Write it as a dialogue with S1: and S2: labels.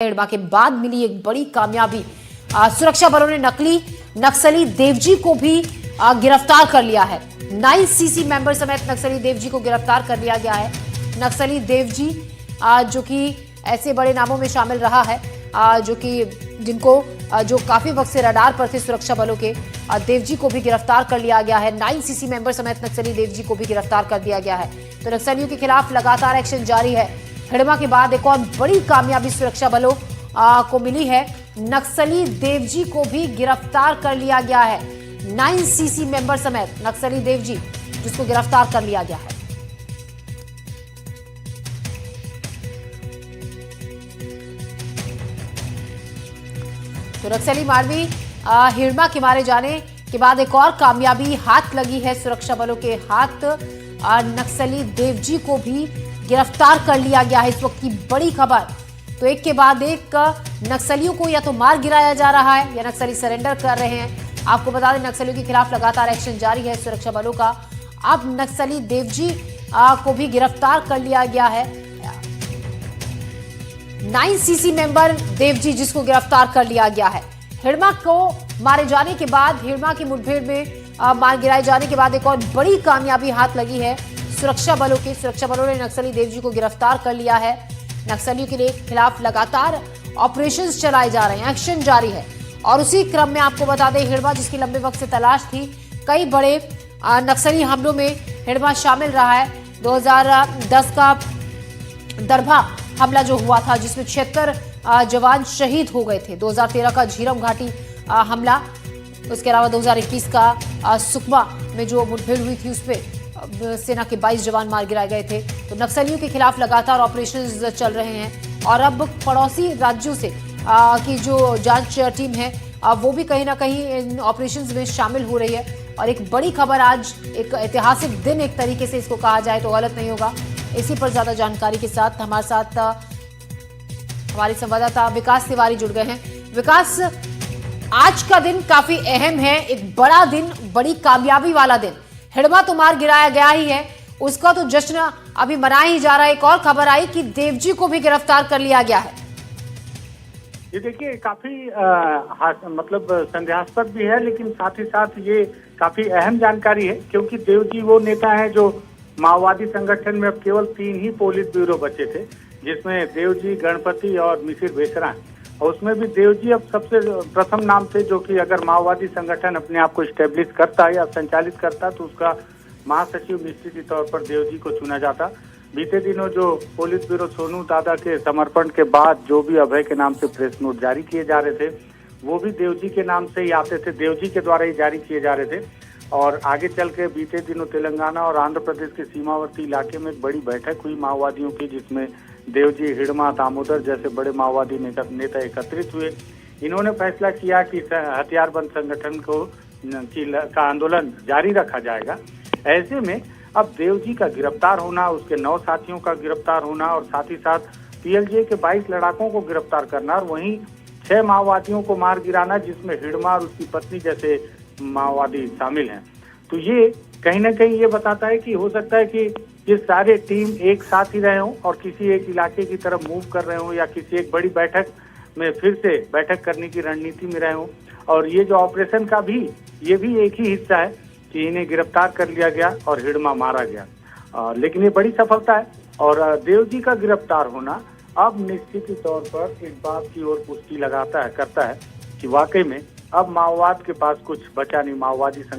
S1: एड़बा के बाद मिली एक बड़ी कामयाबी। सुरक्षा बलों ने नकली नक्सली देवजी को भी गिरफ्तार कर लिया है। 9 सीसी मेंबर समेत नक्सली देवजी को गिरफ्तार कर लिया गया है। नक्सली देवजी जो कि ऐसे बड़े नामों में शामिल रहा है जो कि जिनको जो काफी वक्त से रडार पर थे सुरक्षा बलों के, देवजी को भी गिरफ्तार कर लिया गया है। 9 सीसी मेंबर समेत नक्सली देवजी को भी गिरफ्तार कर दिया गया है। तो नक्सलियों के खिलाफ लगातार एक्शन जारी है। हिड़मा के बाद एक और बड़ी कामयाबी सुरक्षा बलों को मिली है। नक्सली देवजी को भी गिरफ्तार कर लिया गया है। 9 सीसी मेंबर समेत नक्सली देवजी जिसको गिरफ्तार कर लिया गया है। तो नक्सली मारवी हिड़मा के मारे जाने के बाद एक और कामयाबी हाथ लगी है सुरक्षा बलों के हाथ। नक्सली देवजी को भी गिरफ्तार कर लिया गया है। इस वक्त की बड़ी खबर, तो एक के बाद एक नक्सलियों को या तो मार गिराया जा रहा है या नक्सली सरेंडर कर रहे हैं। आपको बता दें नक्सलियों के खिलाफ लगातार एक्शन जारी है सुरक्षा बलों का। अब नक्सली देवजी को भी गिरफ्तार कर लिया गया है। 9 सीसी मेंबर देवजी जिसको गिरफ्तार कर लिया गया है। हिड़मा को मारे जाने के बाद, हिड़मा की मुठभेड़ में मार गिराए जाने के बाद एक और बड़ी कामयाबी हाथ लगी है सुरक्षा बलों की। सुरक्षा बलों ने नक्सली देवजी को गिरफ्तार कर लिया है। नक्सलियों के खिलाफ लगातार ऑपरेशंस चलाए जा रहे हैं, एक्शन जारी है। और उसी क्रम में आपको बता दें हिड़मा जिसकी लंबे वक्त से तलाश थी, कई बड़े नक्सली हमलों में हिड़मा शामिल रहा है। 2010 का दरभा हमला जो हुआ था जिसमें 76 जवान शहीद हो गए थे। 2013 का झीरम घाटी हमला, उसके अलावा 2021 का सुकमा में जो मुठभेड़ हुई थी उसमें सेना के 22 जवान मार गिराए गए थे। तो नक्सलियों के खिलाफ लगातार ऑपरेशंस चल रहे हैं और अब पड़ोसी राज्यों से की जो जांच टीम है वो भी कहीं ना कहीं इन ऑपरेशंस में शामिल हो रही है। और एक बड़ी खबर, आज एक ऐतिहासिक दिन एक तरीके से इसको कहा जाए तो गलत नहीं होगा। इसी पर ज्यादा जानकारी के साथ हमारे साथ हमारे संवाददाता विकास तिवारी जुड़ गए हैं। विकास, आज का दिन काफी अहम है, एक बड़ा दिन, बड़ी कामयाबी वाला दिन। हिड़मा तो मार गिराया गया ही है, उसका तो जश्न अभी मनाया ही जा रहा है। एक और खबर आई कि देवजी को भी गिरफ्तार कर लिया गया है।
S2: ये देखिए काफी मतलब संदेहास्पद भी है, लेकिन साथ ही साथ ये काफी अहम जानकारी है, क्योंकि देवजी वो नेता है जो माओवादी संगठन में अब केवल 3 ही पोलित ब्यूरो बचे थे, जिसमें देवजी, गणपति और मिसिर बेसरा है। और उसमें भी देवजी अब सबसे प्रथम नाम थे, जो कि अगर माओवादी संगठन अपने आप को स्टेब्लिश करता है या संचालित करता तो उसका महासचिव निश्चित तौर पर देवजी को चुना जाता। बीते दिनों जो पुलिस ब्यूरो सोनू दादा के समर्पण के बाद जो भी अभय के नाम से प्रेस नोट जारी किए जा रहे थे, वो भी देवजी के नाम से ही आते थे, देवजी के द्वारा ही जारी किए जा रहे थे। और आगे चल के बीते दिनों तेलंगाना और आंध्र प्रदेश के सीमावर्ती इलाके में एक बड़ी बैठक हुई माओवादियों की, जिसमें देवजी, हिड़मा, दामोदर जैसे बड़े माओवादी नेता एकत्रित हुए। इन्होंने फैसला किया कि हथियारबंद संगठन का आंदोलन जारी रखा जाएगा। ऐसे में अब देवजी का गिरफ्तार होना, उसके 9 साथियों का गिरफ्तार होना और साथ ही साथ पीएलजे के 22 लड़ाकों को गिरफ्तार करना और वहीं 6 माओवादियों को मार गिराना, जिसमें हिड़मा और उसकी पत्नी जैसे माओवादी शामिल हैं। तो ये कहीं ना कहीं ये बताता है कि हो सकता है कि ये सारे टीम एक साथ ही रहे हों और किसी एक इलाके की तरफ मूव कर रहे हों या किसी एक बड़ी बैठक में फिर से बैठक करने की रणनीति में रहे हों। और ये जो ऑपरेशन का भी ये भी एक ही हिस्सा है कि इन्हें गिरफ्तार कर लिया गया और हिड़मा मारा गया। लेकिन ये बड़ी सफलता है और देवजी का गिरफ्तार होना अब निश्चित तौर पर इस बात की ओर पुष्टि करता है कि वाकई में अब माओवाद के पास कुछ बचा नहीं, माओवादी संगठन